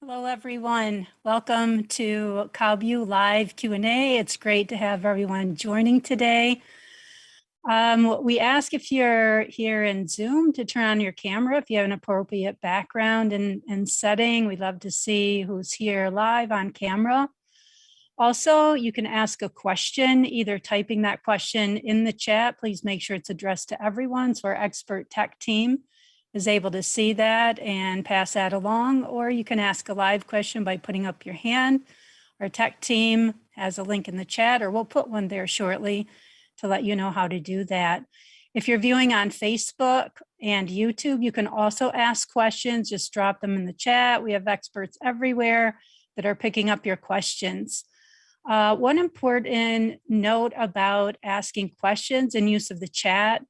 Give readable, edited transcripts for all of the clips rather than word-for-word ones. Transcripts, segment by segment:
Hello, everyone. Welcome to KabU Live Q&A. It's great to have everyone joining today. We ask if you're here in Zoom to turn on your camera if you have an appropriate background and setting. We'd love to see who's here live on camera. Also, you can ask a question, either typing that question in the chat. Please make sure it's addressed to everyone so our expert tech team is able to see that and pass that along, or you can ask a live question by putting up your hand. Our tech team has a link in the chat, or we'll put one there shortly to let you know how to do that. If you're viewing on Facebook and YouTube, you can also ask questions, just drop them in the chat. We have experts everywhere that are picking up your questions. One important note about asking questions and use of the chat.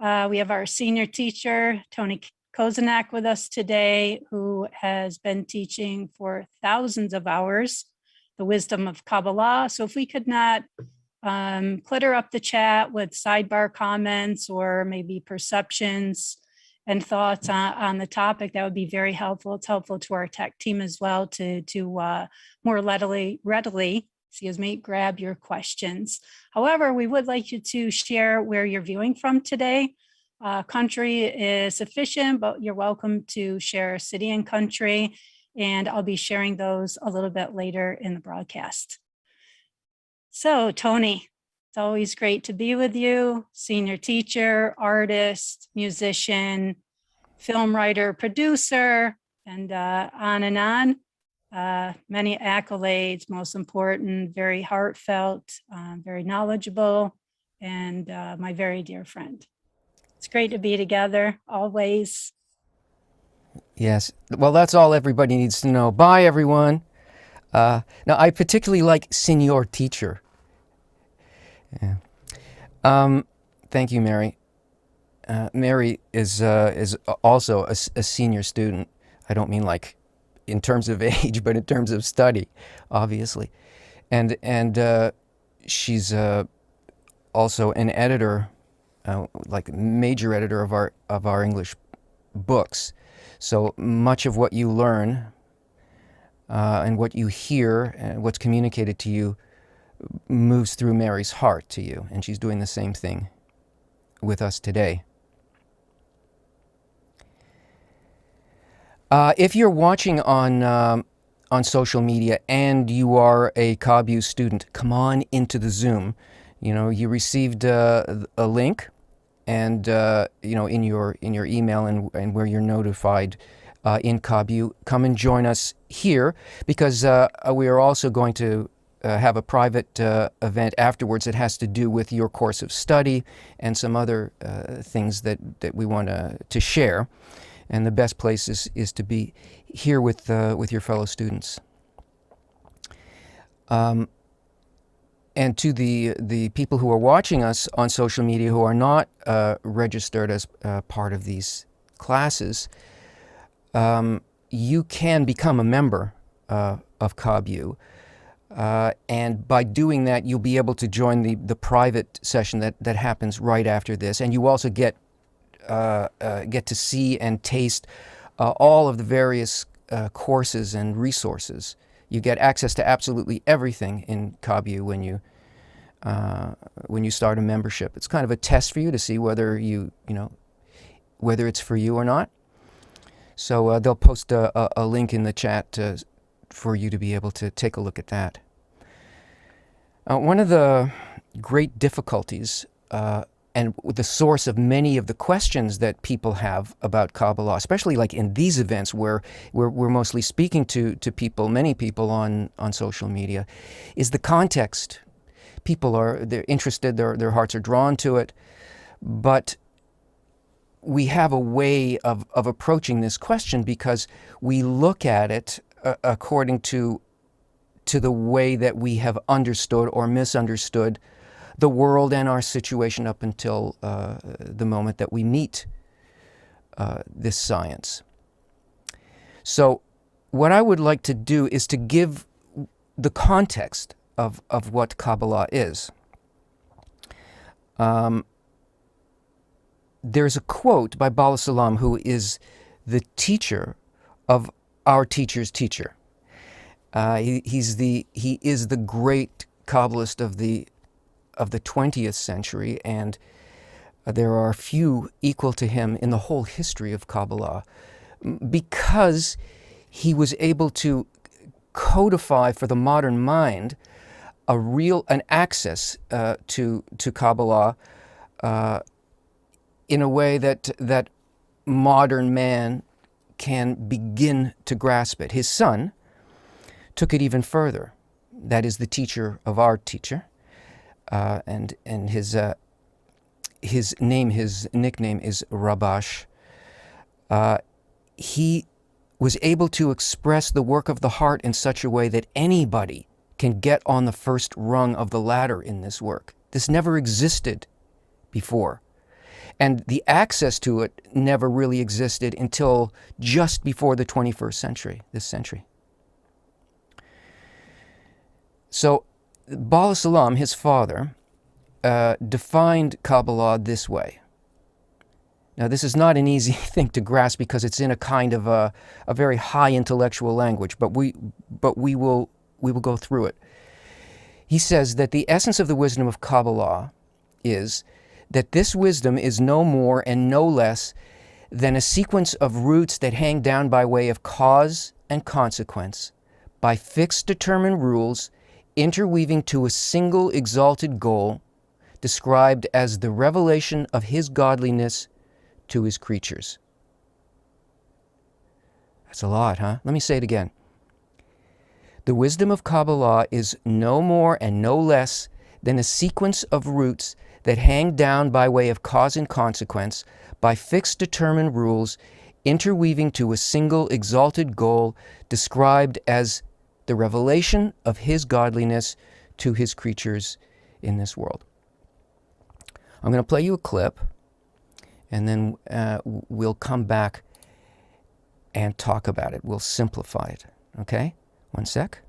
We have our senior teacher, Tony Kosinec, with us today, who has been teaching for thousands of hours, the wisdom of Kabbalah. So if we could not clutter up the chat with sidebar comments or maybe perceptions and thoughts on the topic, that would be very helpful. It's helpful to our tech team as well to more readily grab your questions. However, we would like you to share where you're viewing from today. Country is sufficient, but you're welcome to share city and country, and I'll be sharing those a little bit later in the broadcast. So, Tony, it's always great to be with you. Senior teacher, artist, musician, film writer, producer, and on and on. Many accolades, most important, very heartfelt, very knowledgeable, and my very dear friend. It's great to be together, always. Yes, well, that's all everybody needs to know. Bye, everyone. Now, I particularly like senior teacher. Yeah. Thank you, Mary. Mary is also a senior student. I don't mean like in terms of age, but in terms of study, obviously. And she's also an editor, like major editor of our English books. So much of what you learn and what you hear and what's communicated to you moves through Mary's heart to you, and she's doing the same thing with us today. If you're watching on social media and you are a KabU student, come on into the Zoom. You know, you received a link, and you know, in your email and where you're notified in KabU. Come and join us here, because we are also going to have a private event afterwards that has to do with your course of study and some other things that we want to share. And the best place is to be here with your fellow students. And to the people who are watching us on social media who are not registered as part of these classes, you can become a member of KabU. And by doing that, you'll be able to join the private session that happens right after this. And you also get to see and taste all of the various courses and resources. You get access to absolutely everything in KabU when you start a membership. It's kind of a test for you to see whether whether it's for you or not. So they'll post a link in the chat for you to be able to take a look at that. One of the great difficulties and the source of many of the questions that people have about Kabbalah, especially like in these events where we're mostly speaking to people, many people on social media, is the context. They're interested, their hearts are drawn to it, but we have a way of approaching this question because we look at it according to the way that we have understood or misunderstood the world and our situation up until the moment that we meet this science. So what I would like to do is to give the context of what Kabbalah is. There's a quote by Bala Salam, who is the teacher of our teacher's teacher. He is the great Kabbalist of the 20th century, and there are few equal to him in the whole history of Kabbalah, because he was able to codify for the modern mind an access to Kabbalah in a way that modern man can begin to grasp it. His son took it even further. That is the teacher of our teacher, and his nickname is Rabash. He was able to express the work of the heart in such a way that anybody can get on the first rung of the ladder in this work. This never existed before. And the access to it never really existed until just before the 21st century, this century. So Baal Salam, his father, defined Kabbalah this way. Now, this is not an easy thing to grasp because it's in a kind of a very high intellectual language, but we will go through it. He says that the essence of the wisdom of Kabbalah is that this wisdom is no more and no less than a sequence of roots that hang down by way of cause and consequence, by fixed determined rules, interweaving to a single exalted goal, described as the revelation of his godliness to his creatures. That's a lot, huh? Let me say it again. The wisdom of Kabbalah is no more and no less than a sequence of roots that hang down by way of cause and consequence, by fixed determined rules, interweaving to a single exalted goal, described as the revelation of his godliness to his creatures in this world. I'm going to play you a clip, and then we'll come back and talk about it. We'll simplify it, okay? One sec.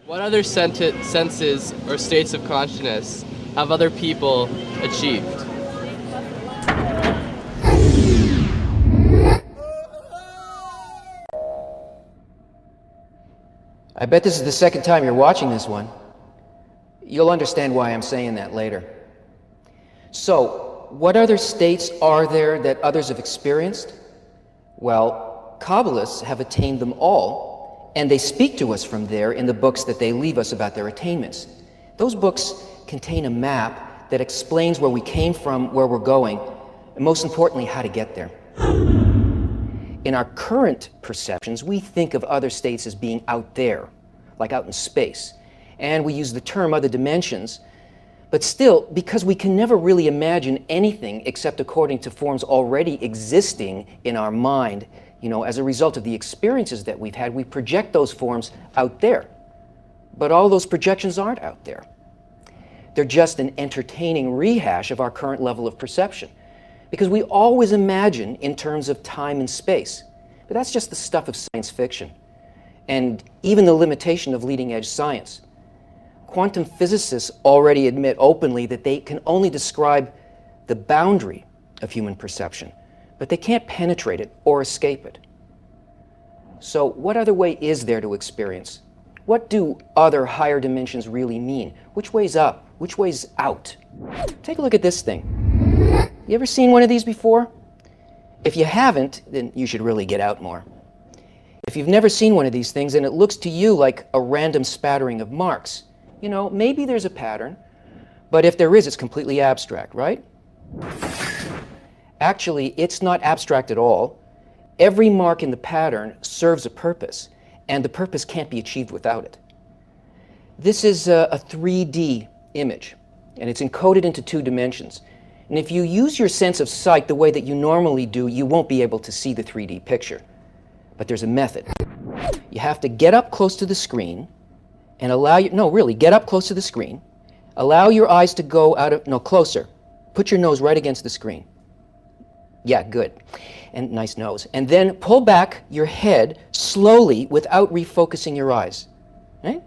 What other senses or states of consciousness have other people achieved? I bet this is the second time you're watching this one. You'll understand why I'm saying that later. So, what other states are there that others have experienced? Well, Kabbalists have attained them all, and they speak to us from there in the books that they leave us about their attainments. Those books contain a map that explains where we came from, where we're going, and most importantly, how to get there. In our current perceptions, we think of other states as being out there, like out in space. And we use the term other dimensions. But still, because we can never really imagine anything except according to forms already existing in our mind, as a result of the experiences that we've had, we project those forms out there. But all those projections aren't out there. They're just an entertaining rehash of our current level of perception. Because we always imagine in terms of time and space. But that's just the stuff of science fiction. And even the limitation of leading-edge science. Quantum physicists already admit openly that they can only describe the boundary of human perception, but they can't penetrate it or escape it. So what other way is there to experience? What do other higher dimensions really mean? Which way's up? Which way's out? Take a look at this thing. You ever seen one of these before? If you haven't, then you should really get out more. If you've never seen one of these things and it looks to you like a random spattering of marks, maybe there's a pattern, but if there is, it's completely abstract, right? Actually, it's not abstract at all. Every mark in the pattern serves a purpose, and the purpose can't be achieved without it. This is a 3D image, and it's encoded into 2 dimensions. And if you use your sense of sight the way that you normally do, you won't be able to see the 3D picture. But there's a method. You have to get up close to the screen and get up close to the screen. Allow your eyes to go closer. Put your nose right against the screen. Yeah, good. And nice nose. And then pull back your head slowly without refocusing your eyes. Right?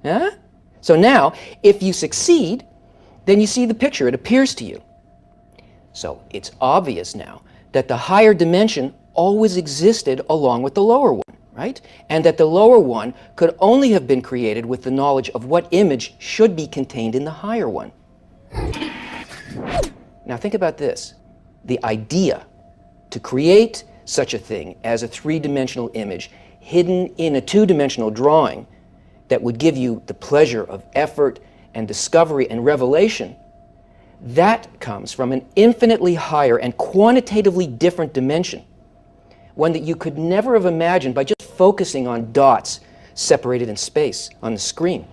Huh? So now, if you succeed, then you see the picture, it appears to you. So it's obvious now that the higher dimension always existed along with the lower one, right? And that the lower one could only have been created with the knowledge of what image should be contained in the higher one. Now think about this. The idea to create such a thing as a three-dimensional image hidden in a two-dimensional drawing that would give you the pleasure of effort and discovery and revelation, that comes from an infinitely higher and quantitatively different dimension, one that you could never have imagined by just focusing on dots separated in space on the screen.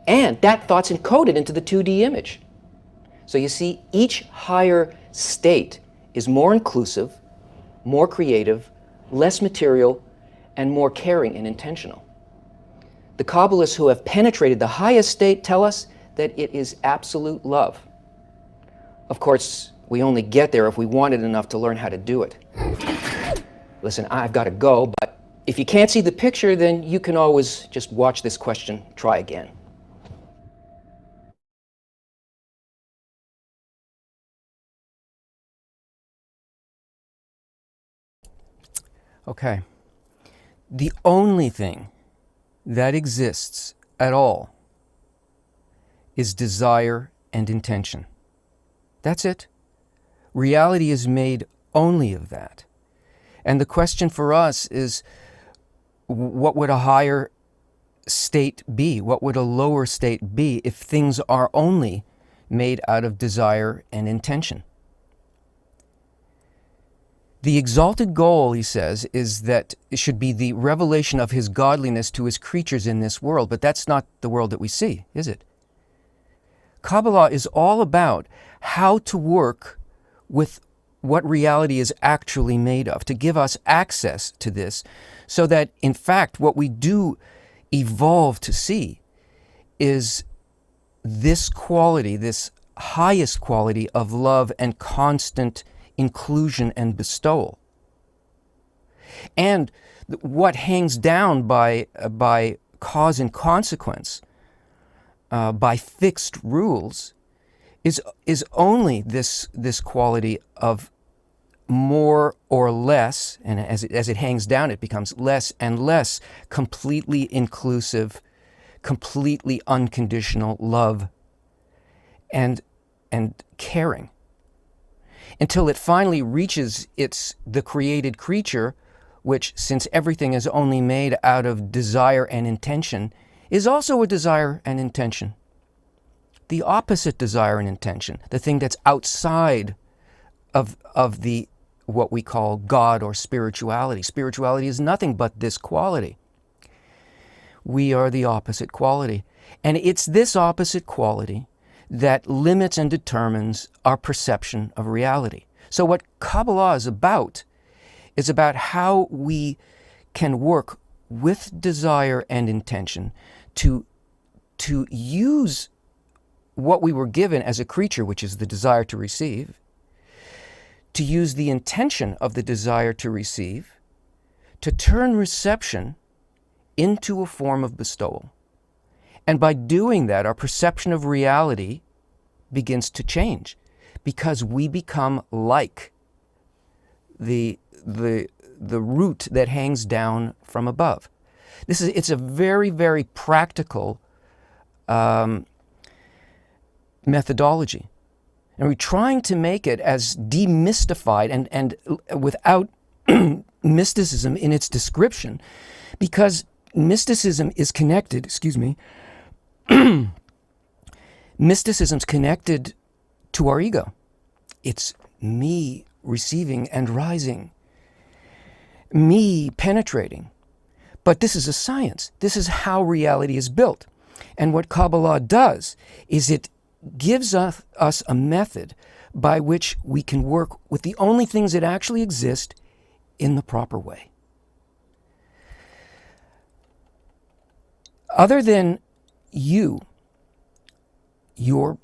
And that thought's encoded into the 2D image. So you see, each higher state is more inclusive, more creative, less material, and more caring and intentional. The Kabbalists who have penetrated the highest state tell us that it is absolute love. Of course, we only get there if we want it enough to learn how to do it. Listen, I've got to go, but if you can't see the picture, then you can always just watch this question, try again. Okay. The only thing that exists at all is desire and intention. That's it. Reality is made only of that. And the question for us is, what would a higher state be? What would a lower state be if things are only made out of desire and intention? The exalted goal, he says, is that it should be the revelation of his godliness to his creatures in this world, but that's not the world that we see, is it? Kabbalah is all about how to work with what reality is actually made of, to give us access to this, so that, in fact, what we do evolve to see is this quality, this highest quality of love and constant inclusion and bestowal. And what hangs down by cause and consequence, by fixed rules, is only this quality of more or less, and as it hangs down, it becomes less and less completely inclusive, completely unconditional love and caring, until it finally reaches the created creature, which, since everything is only made out of desire and intention, is also a desire and intention. The opposite desire and intention, the thing that's outside of the what we call God or spirituality. Spirituality is nothing but this quality. We are the opposite quality. And it's this opposite quality that limits and determines our perception of reality. So what Kabbalah is about how we can work with desire and intention to use what we were given as a creature, which is the desire to receive, to use the intention of the desire to receive, to turn reception into a form of bestowal. And by doing that, our perception of reality begins to change, because we become like the root that hangs down from above. It's a very, very practical methodology. And we're trying to make it as demystified and without mysticism in its description, because mysticism is connected, mysticism's connected to our ego. It's me receiving and rising, me penetrating. But this is a science. This is how reality is built. And what Kabbalah does is it gives us a method by which we can work with the only things that actually exist in the proper way. Other than your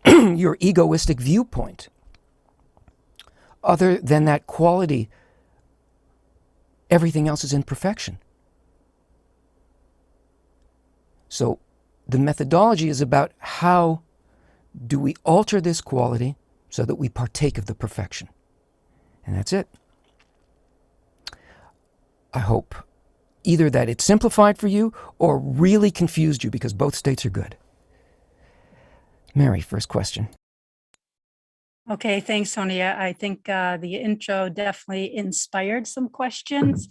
egoistic viewpoint, other than that quality, everything else is in perfection. So the methodology is about how do we alter this quality so that we partake of the perfection. And that's it. I hope either that it's simplified for you or really confused you, because both states are good. Mary, first question. Okay, thanks, Tony. I think the intro definitely inspired some questions.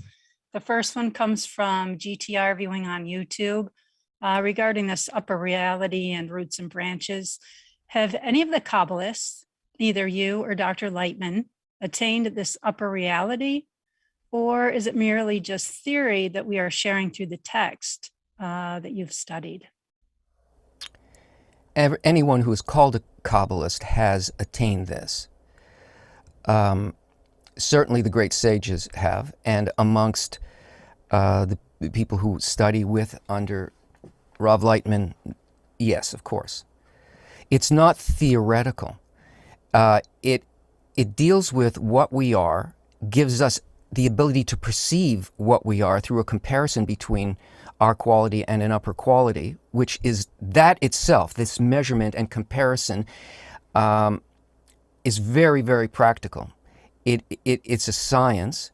The first one comes from GTR viewing on YouTube regarding this upper reality and roots and branches. Have any of the Kabbalists, either you or Dr. Laitman, attained this upper reality? Or is it merely just theory that we are sharing through the text that you've studied? Anyone who is called a Kabbalist has attained this. Certainly the great sages have, and amongst the people who study with under Rav Laitman, yes, of course. It's not theoretical. It deals with what we are, gives us the ability to perceive what we are through a comparison between our quality and an upper quality, which is that itself, this measurement and comparison, is very, very practical. It's a science,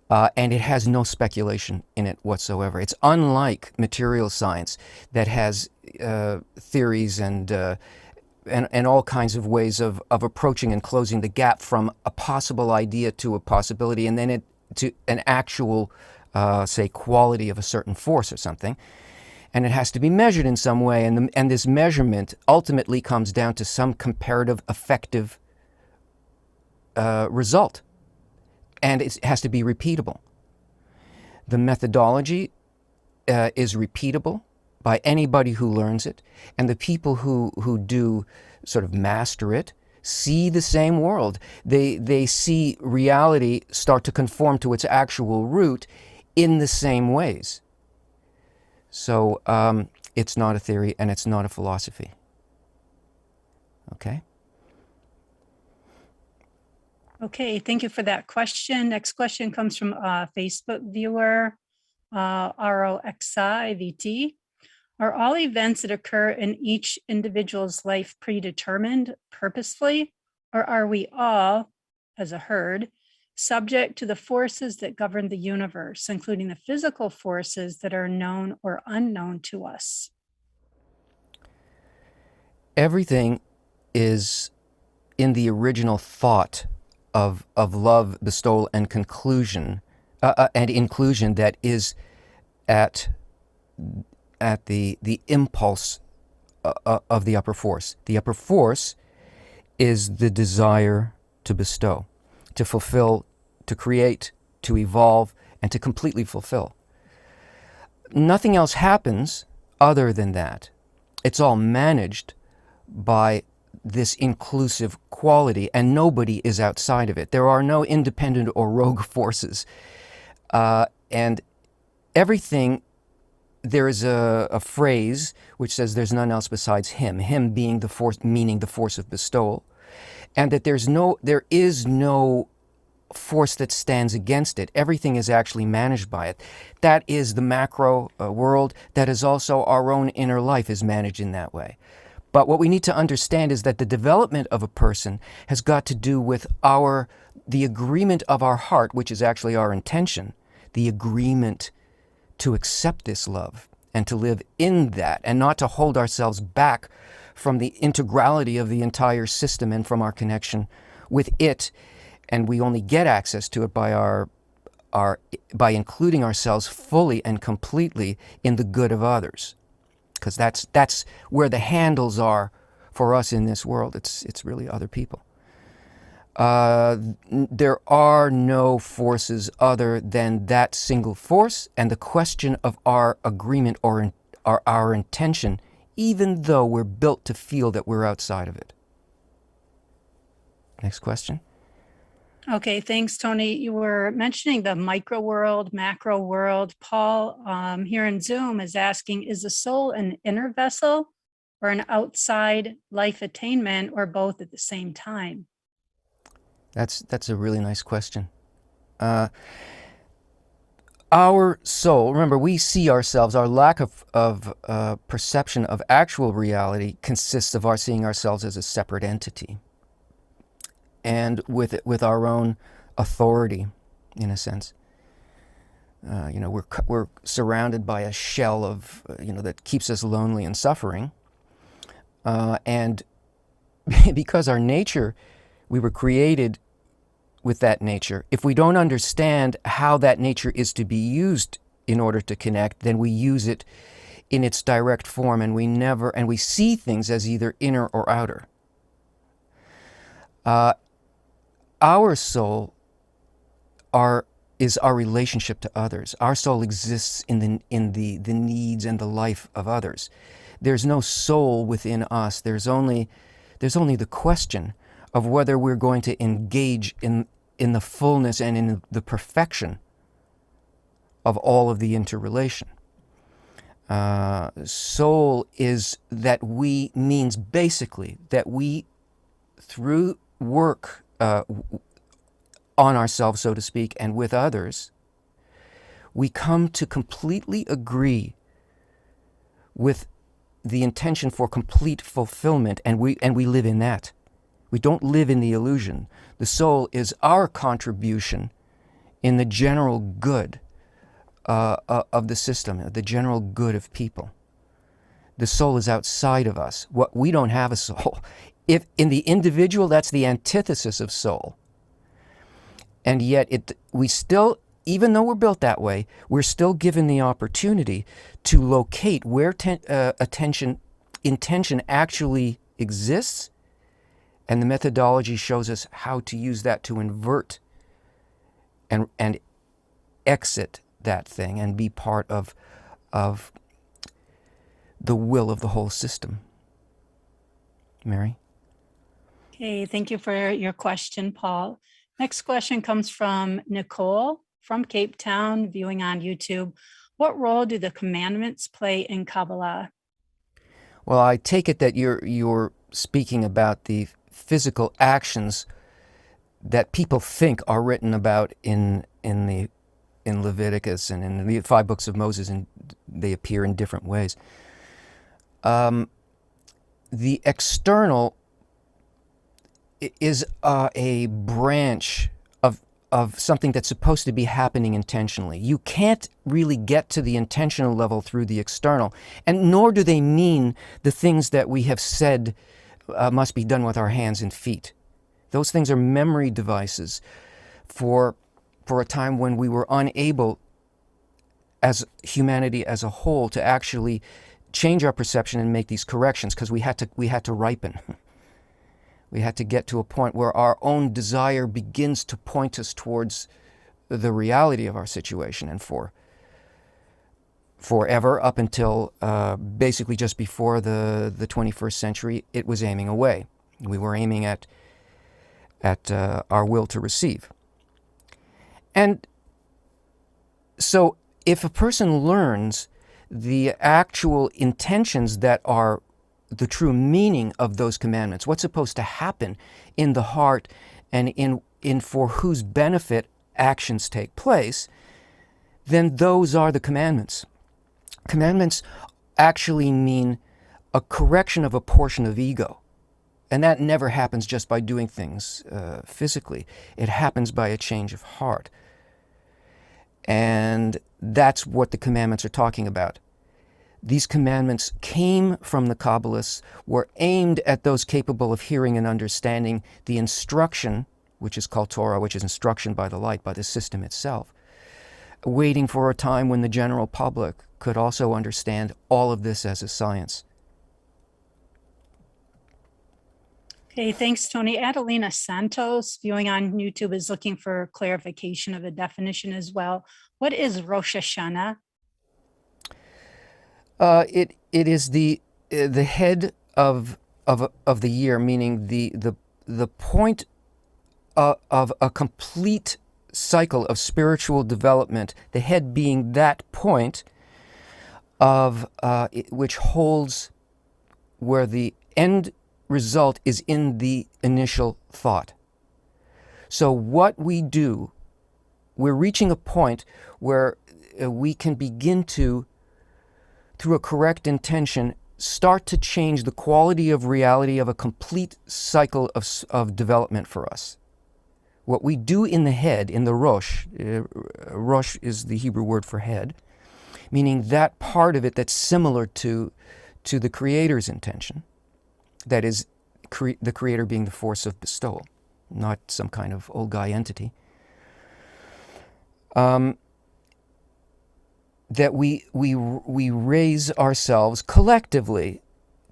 and it has no speculation in it whatsoever. It's unlike material science that has theories and all kinds of ways of approaching and closing the gap from a possible idea to a possibility, and then to an actual, say, quality of a certain force or something. And it has to be measured in some way, and this measurement ultimately comes down to some comparative effective result. And it has to be repeatable. The methodology is repeatable by anybody who learns it, and the people who do sort of master it see the same world. They see reality start to conform to its actual root in the same ways. So it's not a theory and it's not a philosophy. Okay? Okay, thank you for that question. Next question comes from a Facebook viewer, ROXIVT. Are all events that occur in each individual's life predetermined purposefully, or are we all, as a herd, subject to the forces that govern the universe, including the physical forces that are known or unknown to us? Everything is in the original thought of love, bestowal, and conclusion, and inclusion that is at the impulse of the upper force. The upper force is the desire to bestow, to fulfill, to create, to evolve, and to completely fulfill. Nothing else happens other than that. It's all managed by this inclusive quality, and nobody is outside of it. There are no independent or rogue forces. And everything, there is a phrase which says there's none else besides him, him being the force, meaning the force of bestowal, and that there is no force that stands against it. Everything is actually managed by it. That is the macro world. That is also our own inner life is managed in that way. But what we need to understand is that the development of a person has got to do with the agreement of our heart, which is actually our intention, the agreement to accept this love and to live in that, and not to hold ourselves back from the integrality of the entire system and from our connection with it. And we only get access to it by by including ourselves fully and completely in the good of others. Because that's where the handles are for us in this world. It's really other people. There are no forces other than that single force, and the question of our agreement or our intention, even though we're built to feel that we're outside of it. Next question. Okay, thanks, Tony. You were mentioning the micro world, macro world. Paul here in Zoom is asking, is the soul an inner vessel or an outside life attainment, or both at the same time? That's a really nice question. our soul, remember, we see ourselves, our lack of perception of actual reality consists of our seeing ourselves as a separate entity, and with our own authority, in a sense. We're surrounded by a shell of, that keeps us lonely and suffering. And because our nature, we were created with that nature. If we don't understand how that nature is to be used in order to connect, then we use it in its direct form, and we see things as either inner or outer. Our soul is our relationship to others. Our soul exists in the needs and the life of others. There's no soul within us. There's only the question of whether we're going to engage in the fullness and in the perfection of all of the interrelation. Soul means basically that we, through work on ourselves, so to speak, and with others, we come to completely agree with the intention for complete fulfillment, and we live in that. We don't live in the illusion. The soul is our contribution in the general good of the system, the general good of people. The soul is outside of us. We don't have a soul. If in the individual, that's the antithesis of soul. And yet we still, even though we're built that way, we're still given the opportunity to locate where intention actually exists, and the methodology shows us how to use that to invert and exit that thing and be part of the will of the whole system. Mary? Okay, thank you for your question, Paul. Next question comes from Nicole from Cape Town, viewing on YouTube. What role do the commandments play in Kabbalah? Well, I take it that you're speaking about the physical actions that people think are written about in Leviticus and in the 5 books of Moses, and they appear in different ways. The external is a branch of something that's supposed to be happening intentionally. You can't really get to the intentional level through the external, and nor do they mean the things that we have said must be done with our hands and feet. Those things are memory devices for a time when we were unable, as humanity as a whole, to actually change our perception and make these corrections, because we had to ripen. We had to get to a point where our own desire begins to point us towards the reality of our situation, and forever, up until basically just before the 21st century, it was aiming away. We were aiming at our will to receive. And so if a person learns the actual intentions that are the true meaning of those commandments, what's supposed to happen in the heart and in for whose benefit actions take place, then those are the commandments. Commandments actually mean a correction of a portion of ego. And that never happens just by doing things physically. It happens by a change of heart. And that's what the commandments are talking about. These commandments came from the Kabbalists, were aimed at those capable of hearing and understanding the instruction, which is called Torah, which is instruction by the light, by the system itself, waiting for a time when the general public could also understand all of this as a science. Okay, thanks, Tony. Adelina Santos, viewing on YouTube, is looking for clarification of a definition as well. What is Rosh Hashanah? It is the head of the year, meaning the point of a complete cycle of spiritual development. The head being that point of which holds where the end result is in the initial thought. So what we do, we're reaching a point where we can begin to, through a correct intention, start to change the quality of reality of a complete cycle of development for us. What we do in the head, in the Rosh, Rosh is the Hebrew word for head, meaning that part of it that's similar to the Creator's intention, that is, the Creator being the force of bestowal, not some kind of old guy entity. That we raise ourselves collectively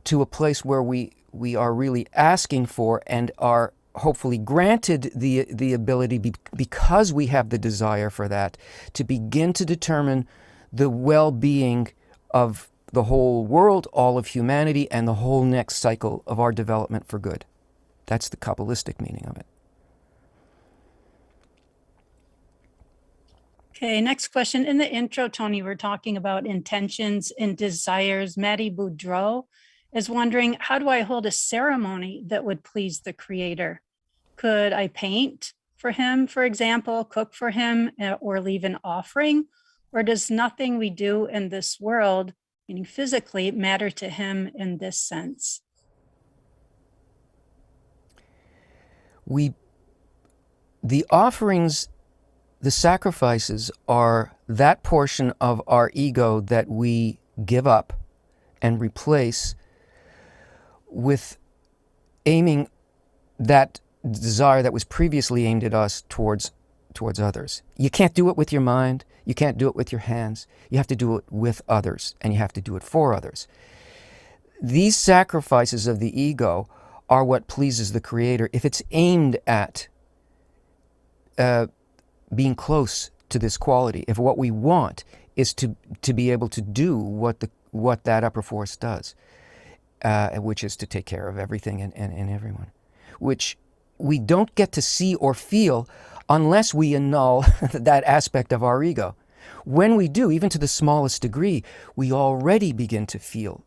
to a place where we are really asking for and are hopefully granted the ability, because we have the desire for that, to begin to determine the well-being of the whole world, all of humanity, and the whole next cycle of our development for good. That's the Kabbalistic meaning of it. Okay, next question. In the intro, Tony, we're talking about intentions and desires. Maddie Boudreau is wondering, how do I hold a ceremony that would please the Creator? Could I paint for him, for example, cook for him, or leave an offering? Or does nothing we do in this world, meaning physically, matter to him in this sense? The offerings, the sacrifices, are that portion of our ego that we give up and replace with aiming that desire that was previously aimed at us towards others. You can't do it with your mind. You can't do it with your hands. You have to do it with others, and you have to do it for others. These sacrifices of the ego are what pleases the Creator if it's aimed at being close to this quality. If what we want is to be able to do what that upper force does, which is to take care of everything and everyone, which we don't get to see or feel unless we annul that aspect of our ego. When we do, even to the smallest degree, we already begin to feel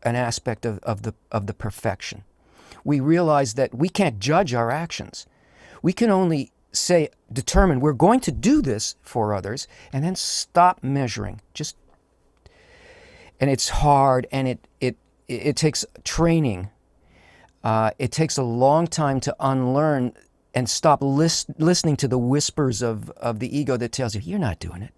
an aspect of the perfection. We realize that we can't judge our actions. We can only determine we're going to do this for others, and then stop measuring. And it's hard, and it takes training. It takes a long time to unlearn and stop listening to the whispers of the ego that tells you, you're not doing it.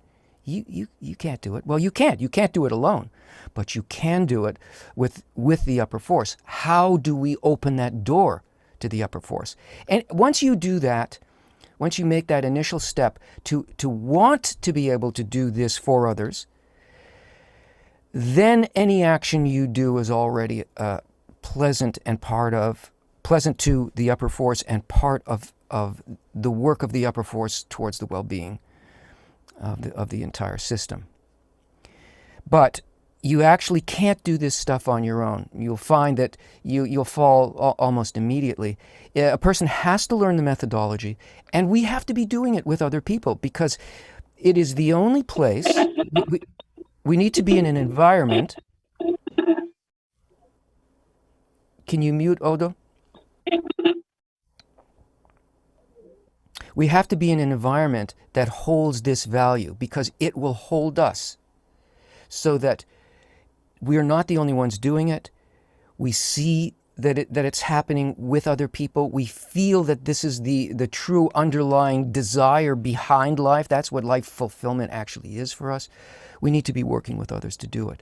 You can't do it. Well, you can't. You can't do it alone. But you can do it with the upper force. How do we open that door to the upper force? And once you do that, once you make that initial step to want to be able to do this for others, then any action you do is already pleasant to the upper force and part of the work of the upper force towards the well-being of the entire system. But you actually can't do this stuff on your own. You'll find that you'll fall almost immediately. A person has to learn the methodology, and we have to be doing it with other people, because it is the only place. We need to be in an environment. Can you mute, Odo? We have to be in an environment that holds this value, because it will hold us, so that we are not the only ones doing it. We see that it's happening with other people. We feel that this is the true underlying desire behind life. That's what life fulfillment actually is for us. We need to be working with others to do it.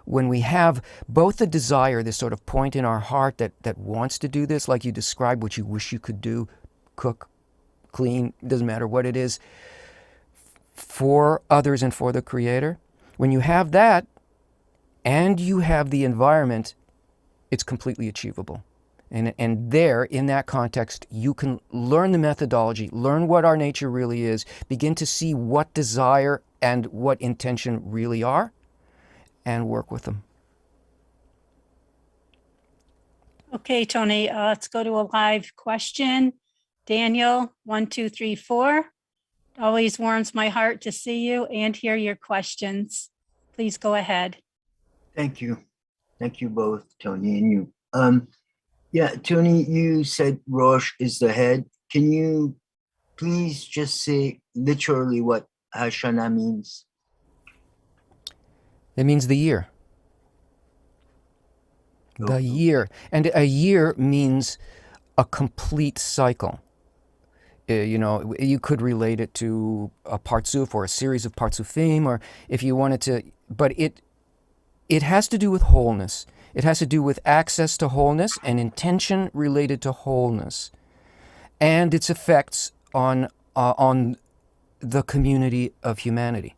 When we have both the desire, this sort of point in our heart that wants to do this, like you described, what you wish you could do, cook, clean, doesn't matter what it is, for others and for the Creator. When you have that, and you have the environment, it's completely achievable. And there, in that context, you can learn the methodology, learn what our nature really is, begin to see what desire and what intention really are, and work with them. Okay, Tony, let's go to a live question. Daniel, 1234. Always warms my heart to see you and hear your questions. Please go ahead. Thank you. Thank you both, Tony and you. Yeah, Tony, you said Rosh is the head. Can you please just say literally what Hashanah means? It means the year. The Okay. year. And a year means a complete cycle. You know, you could relate it to a parzuf or a series of parzufim, or if you wanted to, but it has to do with wholeness. It has to do with access to wholeness and intention related to wholeness, and its effects on the community of humanity.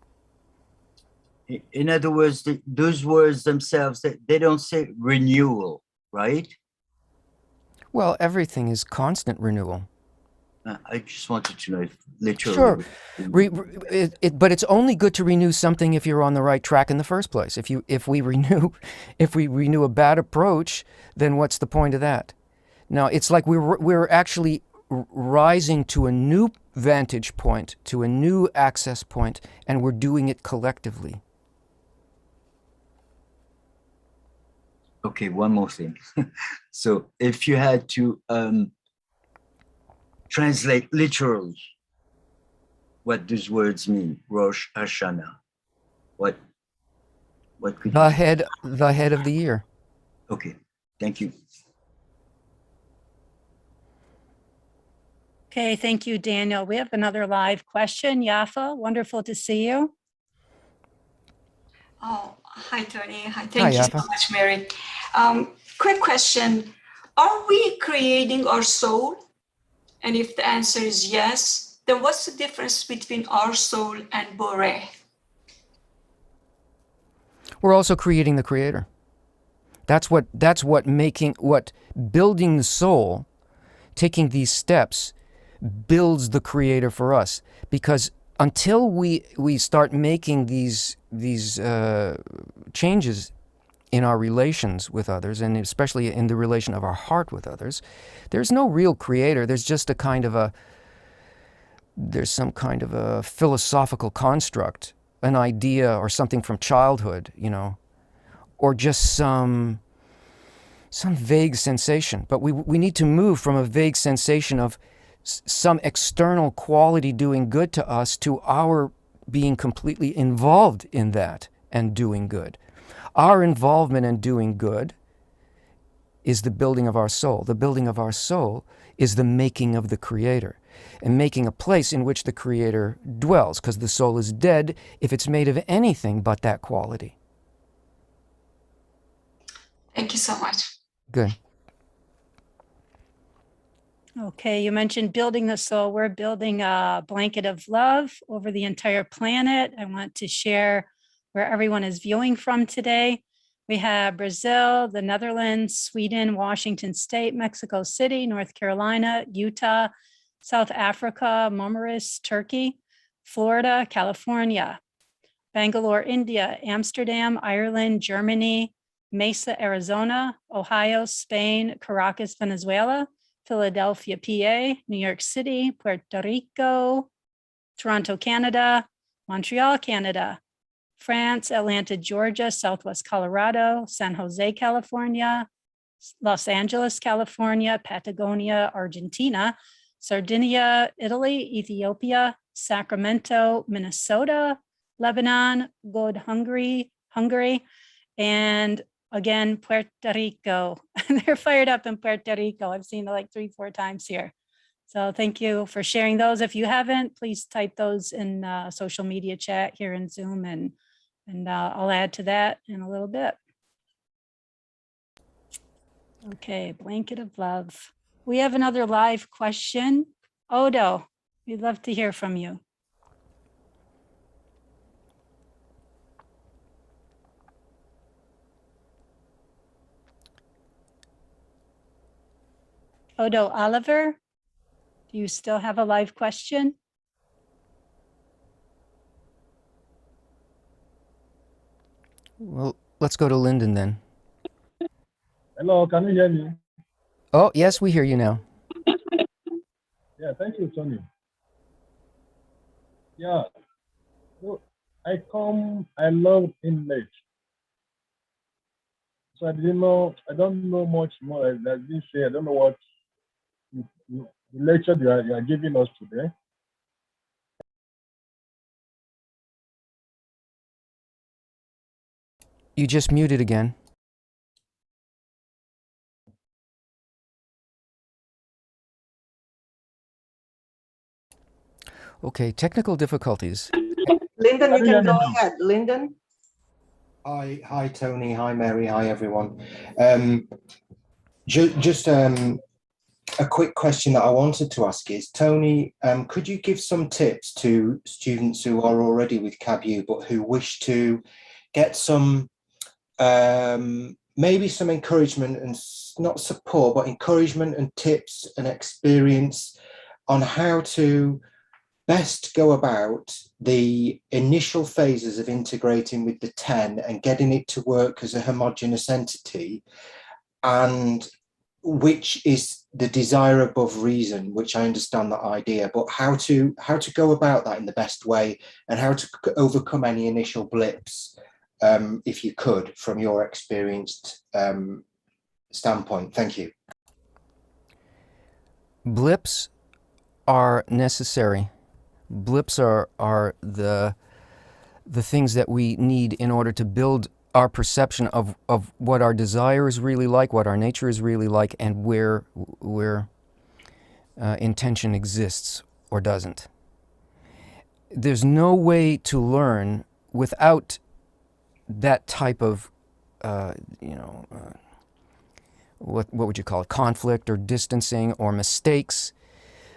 In other words, those words themselves, they don't say renewal, right? Well, everything is constant renewal. I just wanted to know if literally. Sure, but it's only good to renew something if you're on the right track in the first place. If we renew a bad approach, then what's the point of that? Now it's like we're actually rising to a new vantage point, to a new access point, and we're doing it collectively. Okay, one more thing. So if you had to translate literally what those words mean, Rosh Hashanah, what could The you? head of the year. Okay, thank you. Okay, thank you, Daniel. We have another live question. Yafa, wonderful to see you. Oh, hi, Tony. Hi, Hi, thank you Yafa. so much, Mary. Quick question. Are we creating our soul? And if the answer is yes, then what's the difference between our soul and Borai? We're also creating the creator. That's what building the soul, taking these steps, builds the creator for us. Because until we start making these changes in our relations with others, and especially in the relation of our heart with others, there's no real creator. There's just there's some kind of a philosophical construct, an idea or something from childhood, you know, or just some vague sensation. But we need to move from a vague sensation of some external quality doing good to us to our being completely involved in that and doing good. Our involvement in doing good is the building of our soul. The building of our soul is the making of the creator, and making a place in which the creator dwells, because the soul is dead if it's made of anything but that quality. Thank you so much. Good. Okay, you mentioned building the soul. We're building a blanket of love over the entire planet. I want to share where everyone is viewing from today. We have Brazil, the Netherlands, Sweden, Washington State, Mexico City, North Carolina, Utah, South Africa, Mauritius, Turkey, Florida, California, Bangalore, India, Amsterdam, Ireland, Germany, Mesa, Arizona, Ohio, Spain, Caracas, Venezuela, Philadelphia, PA, New York City, Puerto Rico, Toronto, Canada, Montreal, Canada, France, Atlanta, Georgia, Southwest Colorado, San Jose, California, Los Angeles, California, Patagonia, Argentina, Sardinia, Italy, Ethiopia, Sacramento, Minnesota, Lebanon, God, Hungary, and again, Puerto Rico. They're fired up in Puerto Rico. I've seen it like 3-4 times here. So thank you for sharing those. If you haven't, please type those in social media chat here in Zoom, and I'll add to that in a little bit. Okay, blanket of love. We have another live question. Odo, we'd love to hear from you. Odo Oliver, do you still have a live question? Well, let's go to Lyndon then. Hello, can you hear me? Oh, yes, we hear you now. Yeah, thank you, Tony. Yeah, so I love English. So I don't know much more. As you say, I don't know what the lecture you are giving us today. You just muted again. Okay, technical difficulties. Lyndon, you Can you hear can me go now? ahead. Lyndon? Hi, Tony. Hi, Mary. Hi, everyone. Just a quick question that I wanted to ask is, Tony, could you give some tips to students who are already with KabU but who wish to get some, maybe some encouragement and not support, but encouragement and tips and experience on how to best go about the initial phases of integrating with the 10 and getting it to work as a homogeneous entity, and which is the desire above reason, which I understand that idea, but how to go about that in the best way and how to overcome any initial blips, if you could, from your experienced standpoint. Thank you. Blips are necessary. Blips are the things that we need in order to build our perception of what our desire is really like, what our nature is really like, and where intention exists or doesn't. There's no way to learn without that type of, what would you call it, conflict or distancing or mistakes.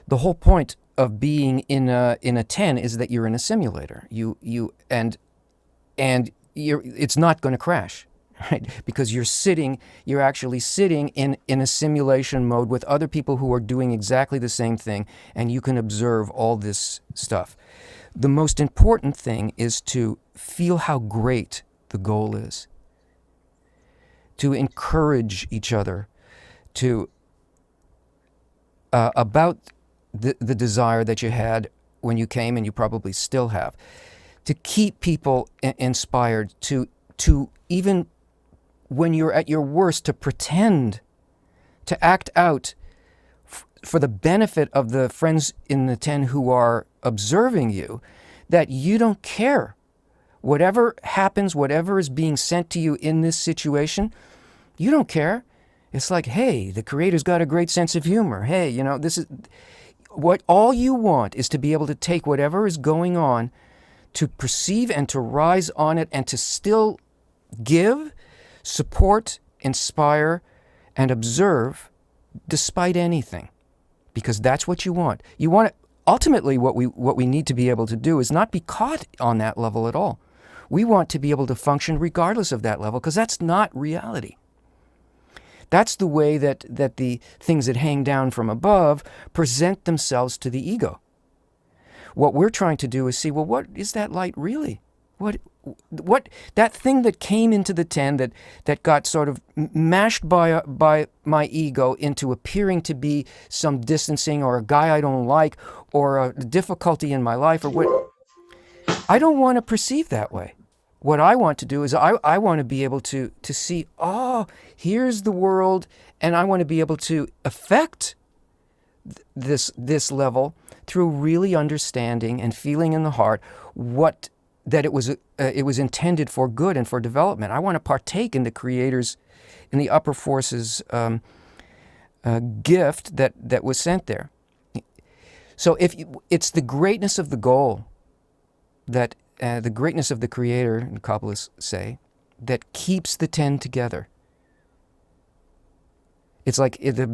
The whole point of being in a 10 is that you're in a simulator. It's not going to crash, right? Because you're actually sitting in a simulation mode with other people who are doing exactly the same thing, and you can observe all this stuff. The most important thing is to feel how great the goal is, to encourage each other, to about the desire that you had when you came, and you probably still have, to keep people inspired, to even when you're at your worst, to pretend, to act out for the benefit of the friends in the 10 who are observing you, that you don't care. Whatever happens, whatever is being sent to you in this situation, you don't care. It's like, hey, the Creator's got a great sense of humor. Hey, this is what all you want, is to be able to take whatever is going on, to perceive and to rise on it, and to still give, support, inspire, and observe despite anything, because that's what you want. You want it. Ultimately, what we need to be able to do is not be caught on that level at all. We want to be able to function regardless of that level, because that's not reality. That's the way that the things that hang down from above present themselves to the ego. What we're trying to do is see, well, what is that light really? What that thing that came into the 10 that got sort of mashed by my ego into appearing to be some distancing or a guy I don't like or a difficulty in my life or what? I don't want to perceive that way. What I want to do is I want to be able to see, oh, here's the world, and I want to be able to affect this level through really understanding and feeling in the heart that it was intended for good and for development. I want to partake in the Creator's, in the upper forces gift that was sent there. So it's the greatness of the goal, that the greatness of the Creator, and Kabbalists say, that keeps the 10 together. It's like the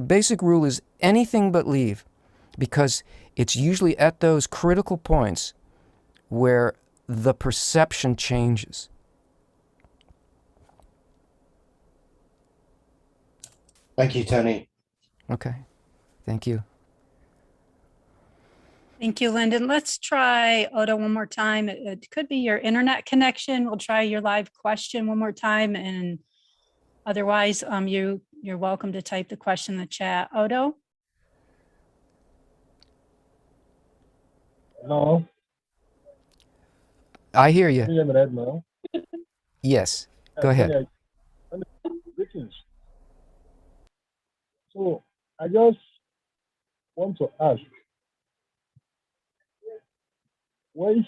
basic rule is anything but leave, because it's usually at those critical points where the perception changes. Thank you, Tony. Okay, thank you. Thank you, Lyndon. Let's try Oda one more time. It could be your internet connection. We'll try your live question one more time, and otherwise, you're welcome to type the question in the chat. Odo? No. I hear you. Can you hear me right now? Yes, go ahead. Greetings. So I just want to ask, is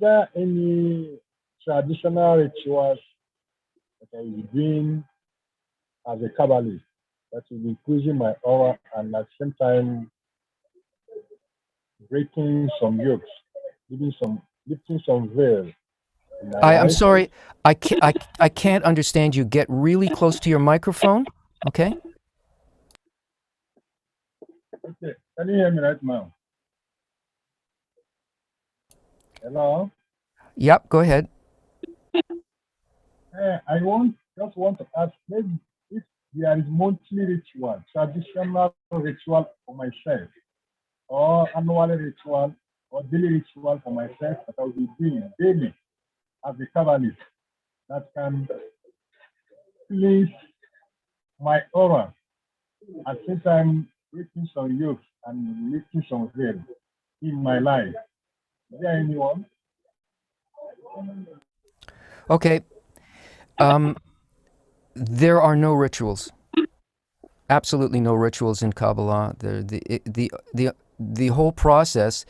there any traditional rituals that I was doing as a Kabbalist that will be increasing my aura and at the same time breaking some yokes, lifting some veil in my I'm life. sorry, I can't understand you. Get really close to your microphone, okay? Okay, can you hear me right now? Hello? Yep, go ahead. I just want to ask maybe if there is monthly ritual, traditional ritual for myself, or annual ritual, or daily ritual for myself that I will be doing daily as a Kabbalist that can please my aura at the same time breaking some yokes and lifting some veil in my life. Is there anyone? Okay. There are no rituals. Absolutely no rituals in Kabbalah. The whole process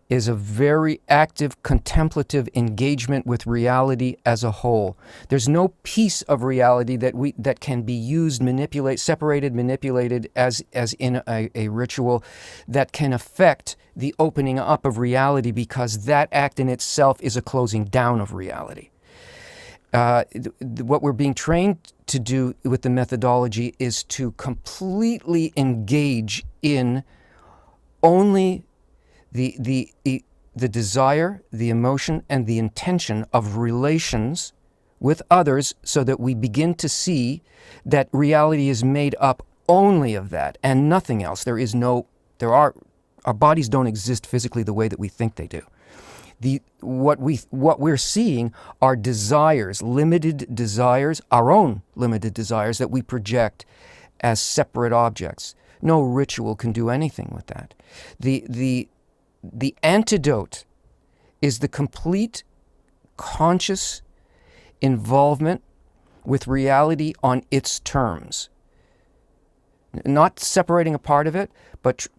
is a very active contemplative engagement with reality as a whole. There's no piece of reality that can be used, manipulated as in a ritual that can affect the opening up of reality, because that act in itself is a closing down of reality. What we're being trained to do with the methodology is to completely engage in only the desire, the emotion, and the intention of relations with others, so that we begin to see that reality is made up only of that and nothing else. Our bodies don't exist physically the way that we think they do. What we're seeing are desires, limited desires, our own limited desires that we project as separate objects. No ritual can do anything with that. The antidote is the complete conscious involvement with reality on its terms. Not separating a part of it, but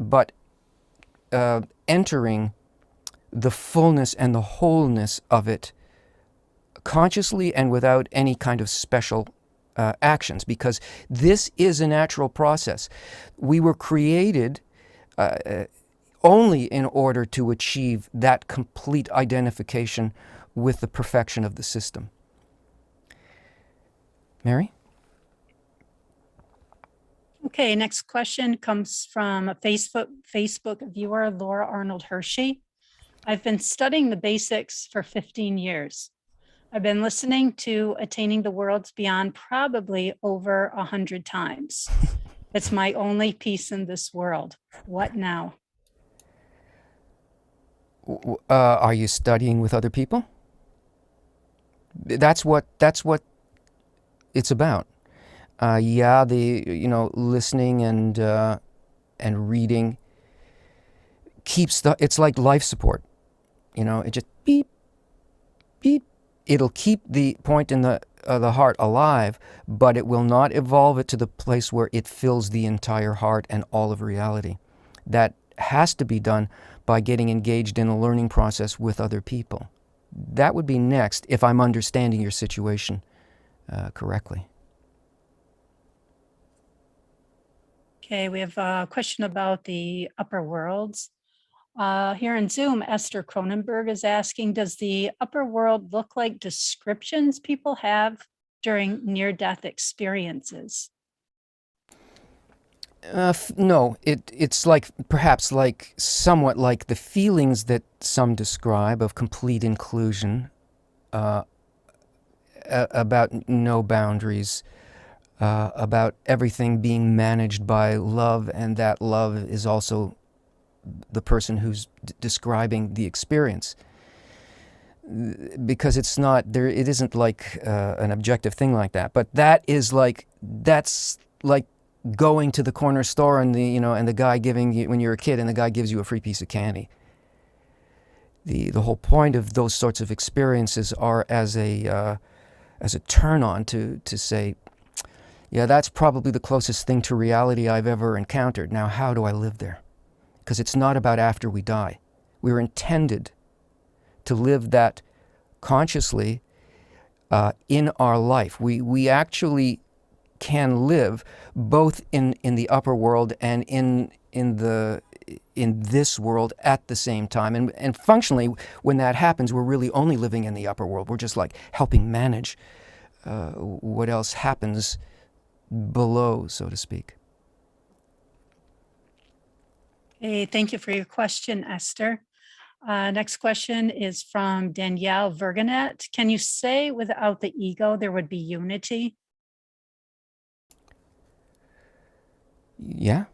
entering the fullness and the wholeness of it consciously and without any kind of special actions, because this is a natural process. We were created only in order to achieve that complete identification with the perfection of the system. Mary? Okay, next question comes from a Facebook viewer, Laura Arnold Hershey. I've been studying the basics for 15 years. I've been listening to Attaining the Worlds Beyond probably over 100 times. It's my only piece in this world. What now? Are you studying with other people? That's what it's about. Listening and reading keeps it's like life support. It just beep, beep. It'll keep the point in the heart alive, but it will not evolve it to the place where it fills the entire heart and all of reality. That has to be done by getting engaged in a learning process with other people. That would be next, if I'm understanding your situation correctly. Okay, we have a question about the upper worlds. Here in Zoom, Esther Cronenberg is asking, does the upper world look like descriptions people have during near-death experiences? No, it's like, perhaps like, somewhat like the feelings that some describe of complete inclusion, about no boundaries, about everything being managed by love, and that love is also the person who's describing the experience, because it isn't like an objective thing like that. But that's like going to the corner store and the guy giving you, when you're a kid, and the guy gives you a free piece of candy. The whole point of those sorts of experiences are as a turn on to say, yeah, that's probably the closest thing to reality I've ever encountered. Now, how do I live there? Because it's not about after we die. We're intended to live that consciously in our life. We actually can live both in the upper world and in this world at the same time. And functionally, when that happens, we're really only living in the upper world. We're just like helping manage what else happens below, so to speak. Hey, thank you for your question, Esther. Next question is from Danielle Verganet. Can you say without the ego there would be unity? Yeah.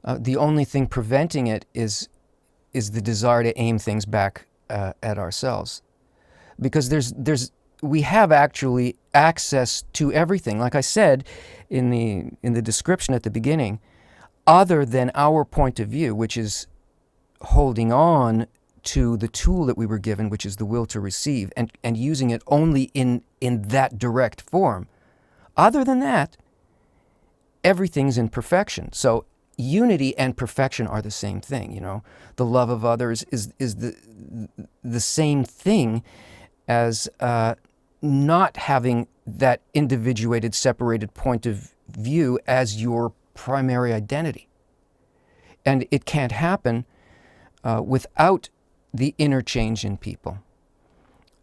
The only thing preventing it is the desire to aim things back at ourselves, because we have actually access to everything. Like I said in the description at the beginning, other than our point of view, which is holding on to the tool that we were given, which is the will to receive, and using it only in that direct form. Other than that, everything's in perfection. So unity and perfection are the same thing, you know. The love of others is the same thing as not having that individuated, separated point of view as your primary identity. And it can't happen without the interchange in people.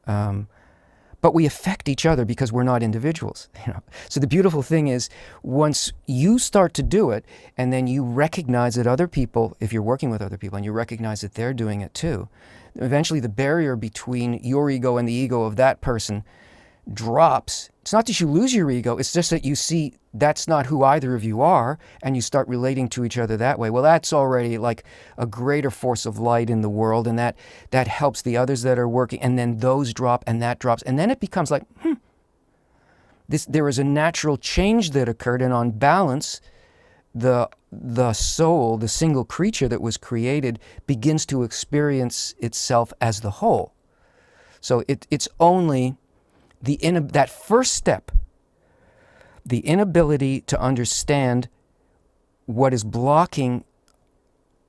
But we affect each other because we're not individuals, you know. So the beautiful thing is, once you start to do it, and then you recognize that other people, if you're working with other people, and you recognize that they're doing it too, eventually the barrier between your ego and the ego of that person drops. It's not that you lose your ego, it's just that you see that's not who either of you are, and you start relating to each other that way. Well, that's already like a greater force of light in the world, and that helps the others that are working, and then those drop, and that drops, and then it becomes like, there is a natural change that occurred, and on balance, the soul, the single creature that was created, begins to experience itself as the whole. So it's only that first step, the inability to understand what is blocking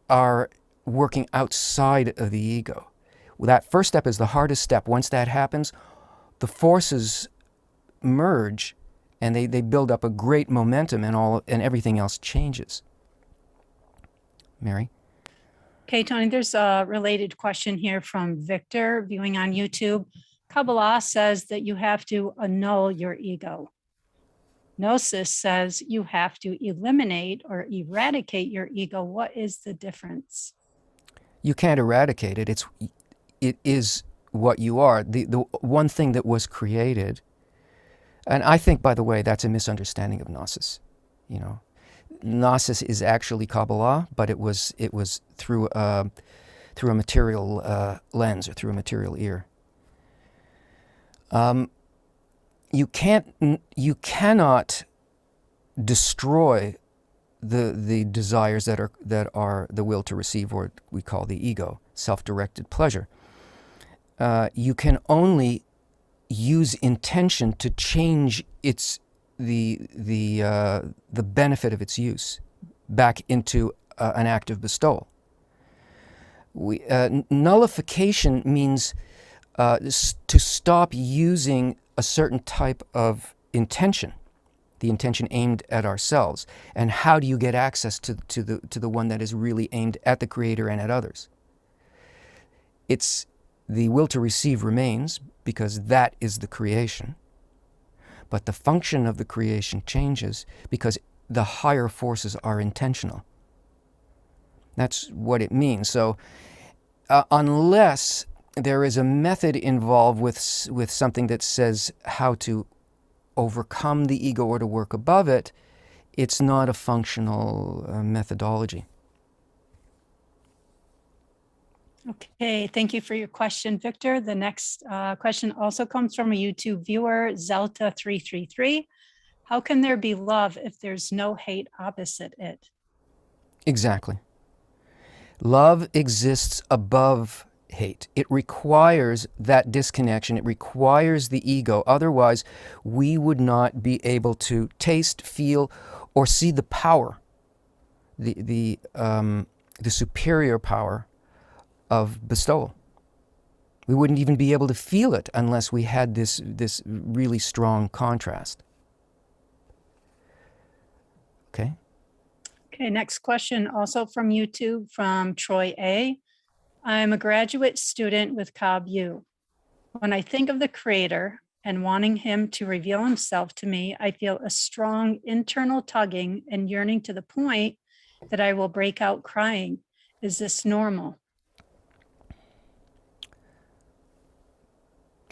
our working outside of the ego. Well, that first step is the hardest step. Once that happens, the forces merge, and they build up a great momentum, and everything else changes. Mary? Okay, Tony, there's a related question here from Victor viewing on YouTube. Kabbalah says that you have to annul your ego. Nauses says you have to eliminate or eradicate your ego. What is the difference? You can't eradicate it. It is what you are. The one thing that was created, and I think, by the way, that's a misunderstanding of Nauses. You know, Nauses is actually Kabbalah, but it was through a material lens, or through a material ear. You cannot destroy the desires that are the will to receive, or we call the ego, self-directed pleasure. You can only use intention to change the benefit of its use back into an act of bestowal. Nullification means to stop using a certain type of intention, the intention aimed at ourselves. And how do you get access to the one that is really aimed at the Creator and at others? It's the will to receive remains, because that is the creation. But the function of the creation changes because the higher forces are intentional. That's what it means. So unless there is a method involved with something that says how to overcome the ego or to work above it, it's not a functional methodology. Okay, thank you for your question, Victor. The next question also comes from a YouTube viewer, Zelta333. How can there be love if there's no hate opposite it? Exactly. Love exists above hate. It requires that disconnection. It requires the ego. Otherwise, we would not be able to taste, feel, or see the power, the superior power of bestowal. We wouldn't even be able to feel it unless we had this really strong contrast. Okay. Okay, next question, also from YouTube, from Troy A. I'm a graduate student with KabU. When I think of the Creator and wanting him to reveal himself to me, I feel a strong internal tugging and yearning to the point that I will break out crying. Is this normal?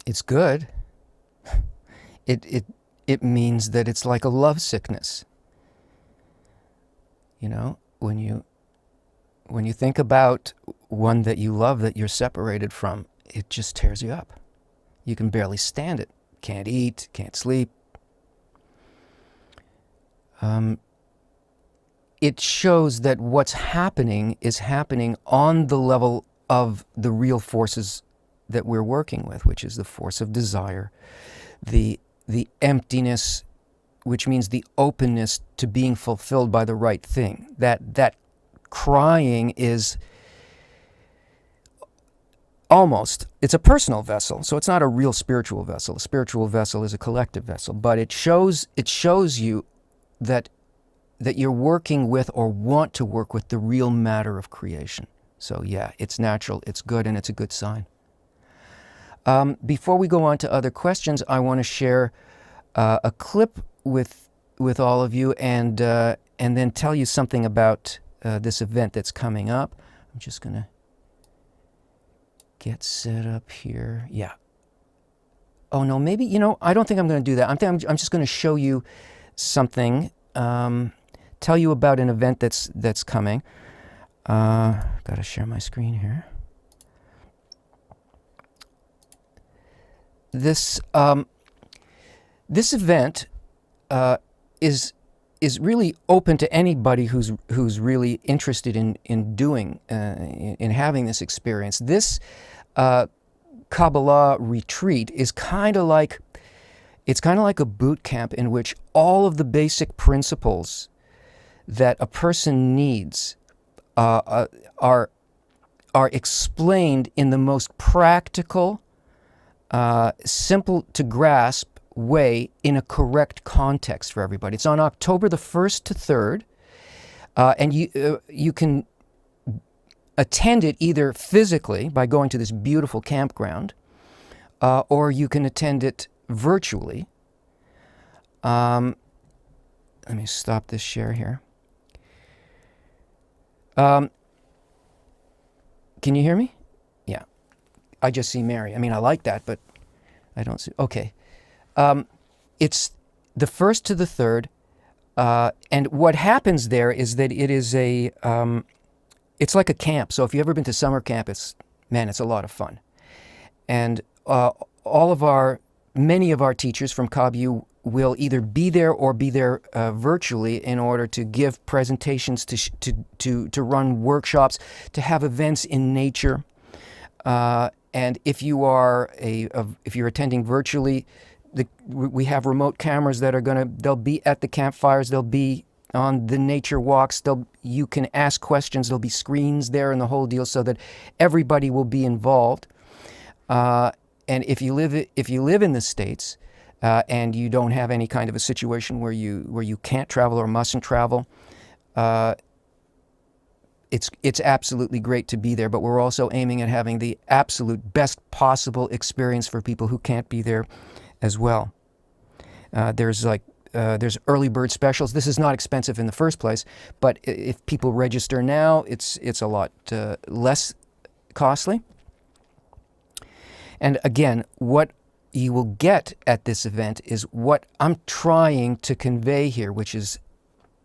It's good. It means that it's like a love sickness. You know, when you think about one that you love that you're separated from, it just tears you up. You can barely stand it. Can't eat, can't sleep. It shows that what's happening is happening on the level of the real forces that we're working with, which is the force of desire, the emptiness, which means the openness to being fulfilled by the right thing. That crying is almost, it's a personal vessel, so it's not a real spiritual vessel. A spiritual vessel is a collective vessel, but it shows you that you're working with or want to work with the real matter of creation. So yeah, it's natural, it's good, and it's a good sign. Before we go on to other questions, I want to share a clip with all of you, and then tell you something about this event that's coming up. I'm just going to get set up here. Yeah. Oh no, maybe, you know, I don't think I'm going to do that. I'm just going to show you something, tell you about an event that's coming. Got to share my screen here. This event is really open to anybody who's really interested in doing in having this experience. This Kabbalah retreat is kind of like a boot camp in which all of the basic principles that a person needs are explained in the most practical, simple to grasp way in a correct context for everybody. It's on October the 1st to 3rd, and you can attend it either physically by going to this beautiful campground, or you can attend it virtually. Let me stop this share here. Can you hear me? Yeah. I just see Mary. I mean, I like that, but I don't see. Okay. It's the 1st to the 3rd, and what happens there is that it is it's like a camp. So if you've ever been to summer camp, it's a lot of fun. And many of our teachers from KabU will either be there or be there virtually in order to give presentations, to run workshops, to have events in nature. And if you're attending virtually, we have remote cameras that they'll be at the campfires, they'll be on the nature walks, you can ask questions, there'll be screens there and the whole deal so that everybody will be involved. And if you live in the States and you don't have any kind of a situation where you can't travel or mustn't travel, it's absolutely great to be there, but we're also aiming at having the absolute best possible experience for people who can't be there as well. There's early bird specials. This is not expensive in the first place, but if people register now, it's a lot less costly. And again, what you will get at this event is what I'm trying to convey here, which is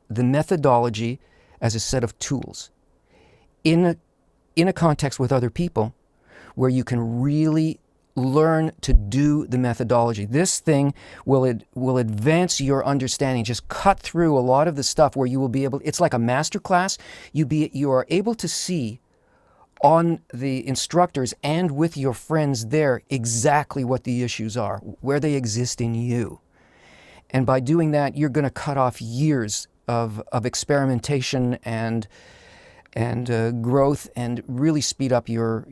the methodology as a set of tools in a context with other people where you can really learn to do the methodology. This thing will advance your understanding, just cut through a lot of the stuff where you will be able, it's like a master class. You are able to see on the instructors and with your friends there exactly what the issues are, where they exist in you. And by doing that, you're going to cut off years of experimentation and growth, and really speed up your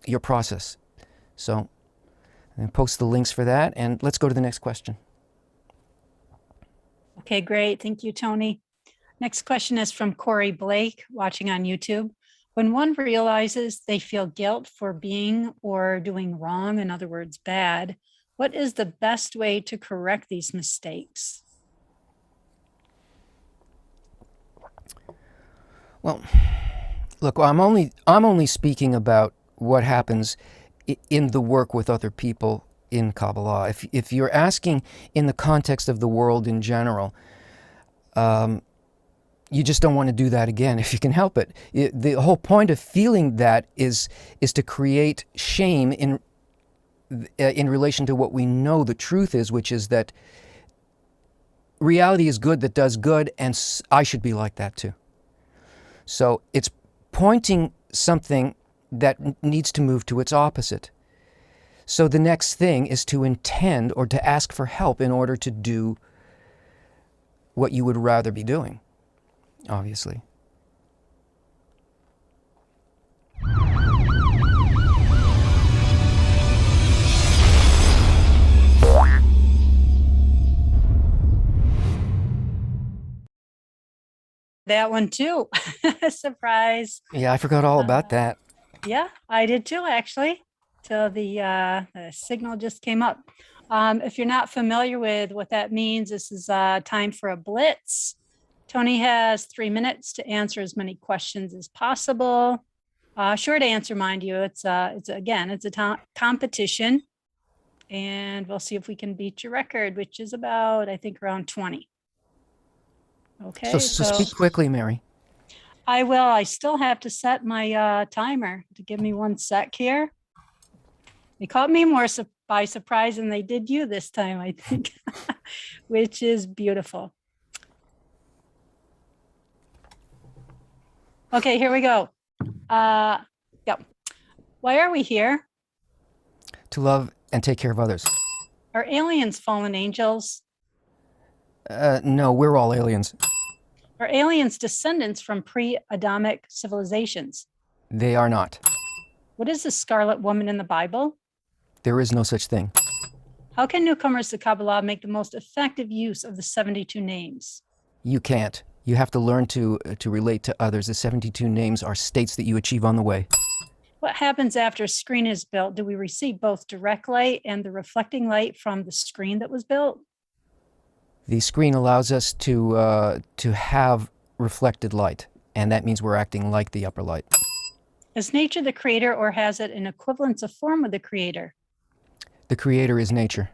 your process. So and post the links for that, and let's go to the next question. Okay, great. Thank you, Tony. Next question is from Corey Blake, watching on YouTube. When one realizes they feel guilt for being or doing wrong, in other words, bad, what is the best way to correct these mistakes? Well, look, I'm only speaking about what happens in the work with other people in Kabbalah. If you're asking in the context of the world in general, you just don't want to do that again if you can help it. The whole point of feeling that is to create shame in relation to what we know the truth is, which is that reality is good that does good, and I should be like that too. So it's pointing something that needs to move to its opposite. So the next thing is to intend or to ask for help in order to do what you would rather be doing, obviously. That one too. Surprise. Yeah, I forgot all about that. Yeah, I did too, actually, till the signal just came up. If you're not familiar with what that means, this is time for a blitz. Tony has 3 minutes to answer as many questions as possible. Short answer, mind you. It's a competition, and we'll see if we can beat your record, which is about, I think, around 20. Okay. So speak quickly, Mary. I will. I still have to set my timer. To give me 1 sec here. They caught me more by surprise than they did you this time, I think, which is beautiful. Okay, here we go. Yep. Why are we here? To love and take care of others. Are aliens fallen angels? No, we're all aliens. Are aliens descendants from pre-Adamic civilizations? They are not. What is the scarlet woman in the Bible? There is no such thing. How can newcomers to Kabbalah make the most effective use of the 72 names? You can't. You have to learn to relate to others. The 72 names are states that you achieve on the way. What happens after a screen is built? Do we receive both direct light and the reflecting light from the screen that was built? The screen allows us to have reflected light, and that means we're acting like the upper light. Is nature the creator, or has it an equivalence of form with the creator? The creator is nature.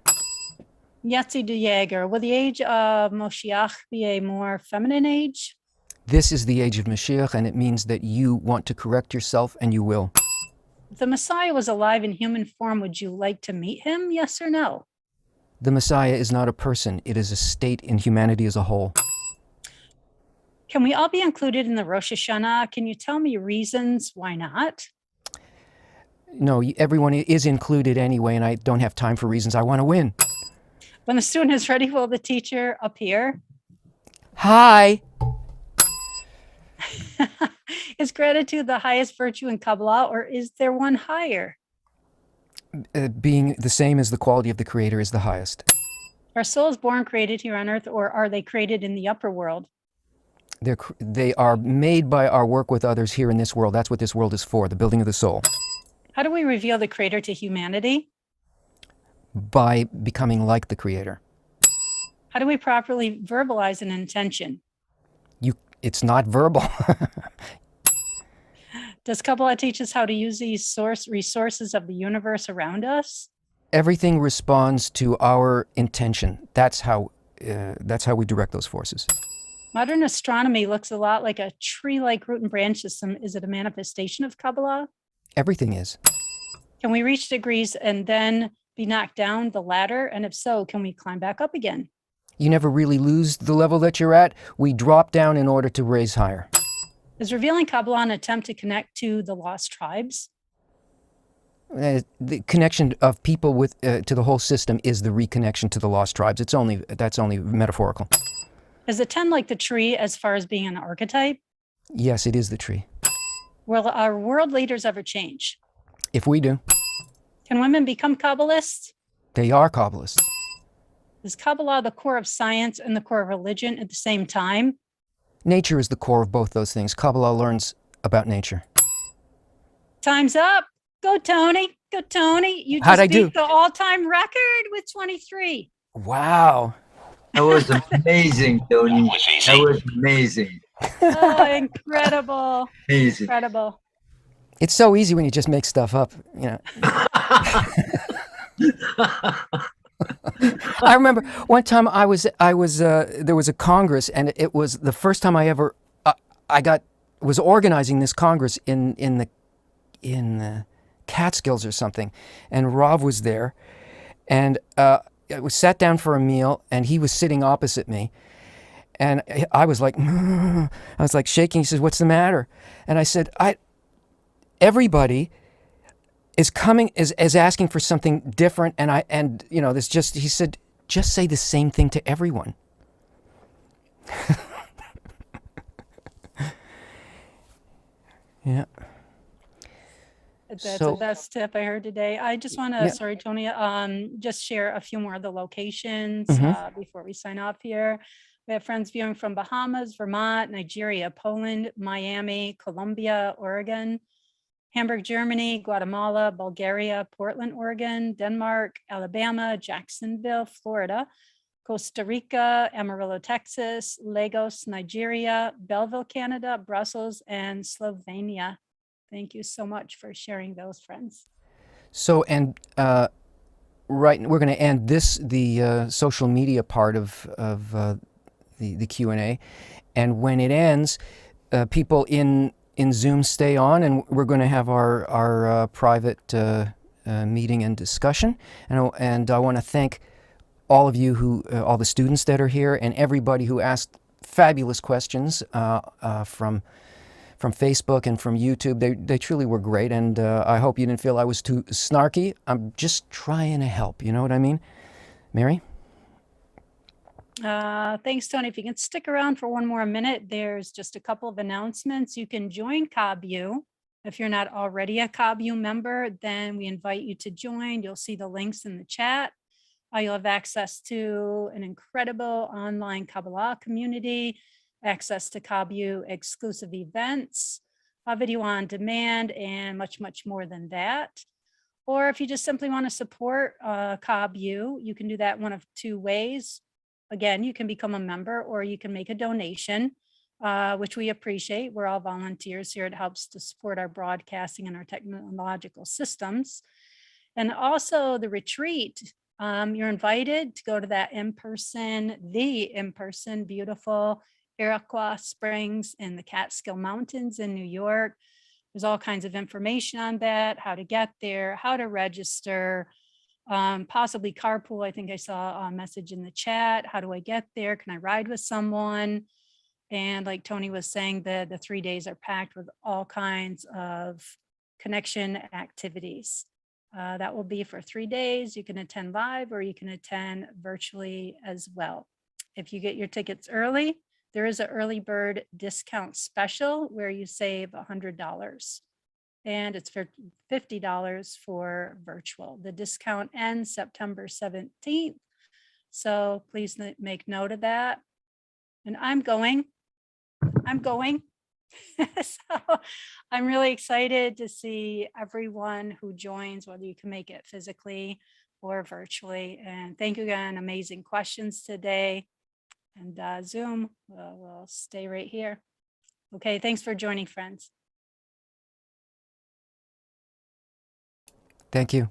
Yetzi de Jaeger, will the age of Moshiach be a more feminine age? This is the age of Mashiach, and it means that you want to correct yourself, and you will. If the Messiah was alive in human form, would you like to meet him? Yes or no? The Messiah is not a person. It is a state in humanity as a whole. Can we all be included in the Rosh Hashanah? Can you tell me reasons why not? No, everyone is included anyway, and I don't have time for reasons. I want to win. When the student is ready, will the teacher appear? Hi. Is gratitude the highest virtue in Kabbalah, or is there one higher? Being the same as the quality of the creator is the highest. Are souls born created here on earth, or are they created in the upper world? They are made by our work with others here in this world. That's what this world is for, the building of the soul. How do we reveal the creator to humanity? By becoming like the creator. How do we properly verbalize an intention? It's not verbal. Does Kabbalah teach us how to use these resources of the universe around us? Everything responds to our intention. That's how we direct those forces. Modern astronomy looks a lot like a tree-like root and branch system. Is it a manifestation of Kabbalah? Everything is. Can we reach degrees and then be knocked down the ladder? And if so, can we climb back up again? You never really lose the level that you're at. We drop down in order to raise higher. Is revealing Kabbalah an attempt to connect to the lost tribes? The connection of people to the whole system is the reconnection to the lost tribes. That's only metaphorical. Is the 10 like the tree as far as being an archetype? Yes, it is the tree. Will our world leaders ever change? If we do, Can women become Kabbalists? they are Kabbalists. Is Kabbalah the core of science and the core of religion at the same time? Nature is the core of both those things. Kabbalah learns about nature. Time's up. Go, Tony. Go, Tony. You How'd just I do? beat the all-time record with 23. Wow. That was amazing, Tony. That was amazing. Oh, incredible. Amazing. Incredible. It's so easy when you just make stuff up, you know. I remember one time there was a Congress, and it was the first time I ever was organizing this Congress in the Catskills or something, and Rav was there, and I was sat down for a meal, and he was sitting opposite me, and I was like shaking. He says, "What's the matter?" And I said, everybody is asking for something different, and you know, he said, just say the same thing to everyone. Yeah. That's the best tip I heard today. I just want to, Yeah. sorry, Tony, just share a few more of the locations before we sign off here. We have friends viewing from Bahamas, Vermont, Nigeria, Poland, Miami, Colombia, Oregon, Hamburg, Germany, Guatemala, Bulgaria, Portland, Oregon, Denmark, Alabama, Jacksonville, Florida, Costa Rica, Amarillo, Texas, Lagos, Nigeria, Belleville, Canada, Brussels, and Slovenia. Thank you so much for sharing those, friends. So, and right, we're going to end the social media part of the Q&A, and when it ends, people in Zoom stay on, and we're going to have our private meeting and discussion. And I want to thank all of you all the students that are here, and everybody who asked fabulous questions from Facebook and from YouTube. They truly were great, and I hope you didn't feel I was too snarky. I'm just trying to help, you know what I mean? Mary? Thanks, Tony. If you can stick around for one more minute, there's just a couple of announcements. You can join KabU. If you're not already a KabU member, then we invite you to join. You'll see the links in the chat. You'll have access to an incredible online Kabbalah community, access to KabU exclusive events, video on demand, and much, much more than that. Or if you just simply want to support KabU, you can do that one of two ways. Again, you can become a member, or you can make a donation, which we appreciate. We're all volunteers here. It helps to support our broadcasting and our technological systems. And also the retreat. You're invited to go to that in-person beautiful Iroquois Springs in the Catskill Mountains in New York. There's all kinds of information on that, how to get there, how to register, possibly carpool. I think I saw a message in the chat. How do I get there? Can I ride with someone? And like Tony was saying, the 3 days are packed with all kinds of connection activities. That will be for 3 days. You can attend live, or you can attend virtually as well. If you get your tickets early, there is an early bird discount special where you save $100, and it's for $50 for virtual. The discount ends September 17th. So please make note of that. And I'm going. So I'm really excited to see everyone who joins, whether you can make it physically or virtually. And thank you again. Amazing questions today. And Zoom will stay right here. Okay, thanks for joining, friends. Thank you.